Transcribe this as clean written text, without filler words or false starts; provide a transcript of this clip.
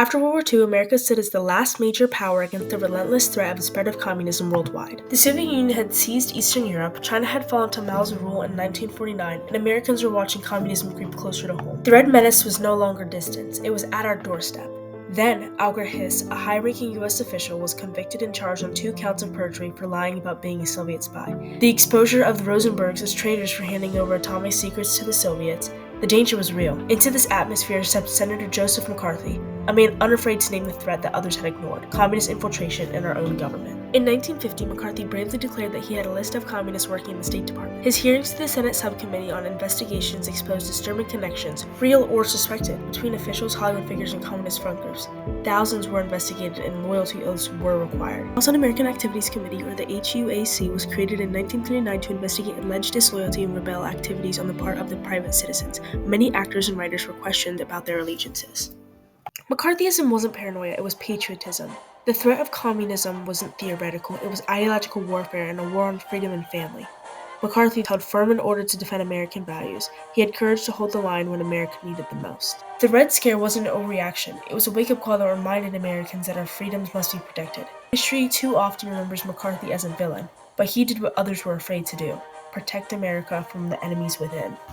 After World War II, America stood as the last major power against the relentless threat of the spread of communism worldwide. The Soviet Union had seized Eastern Europe, China had fallen to Mao's rule in 1949, and Americans were watching communism creep closer to home. The Red Menace was no longer distant, it was at our doorstep. Then, Alger Hiss, a high-ranking U.S. official, was convicted and charged on 2 counts of perjury for lying about being a Soviet spy. The exposure of the Rosenbergs as traitors for handing over atomic secrets to the Soviets, the danger was real. Into this atmosphere stepped Senator Joseph McCarthy, a man unafraid to name the threat that others had ignored: communist infiltration in our own government. In 1950, McCarthy bravely declared that he had a list of communists working in the State Department. His hearings to the Senate Subcommittee on Investigations exposed disturbing connections, real or suspected, between officials, Hollywood figures, and communist front groups. Thousands were investigated and loyalty oaths were required. The House Un-American Activities Committee, or the HUAC, was created in 1939 to investigate alleged disloyalty and rebel activities on the part of the private citizens. Many actors and writers were questioned about their allegiances. McCarthyism wasn't paranoia, it was patriotism. The threat of communism wasn't theoretical, it was ideological warfare and a war on freedom and family. McCarthy held firm in order to defend American values. He had courage to hold the line when America needed the most. The Red Scare wasn't an overreaction, it was a wake-up call that reminded Americans that our freedoms must be protected. History too often remembers McCarthy as a villain, but he did what others were afraid to do: protect America from the enemies within.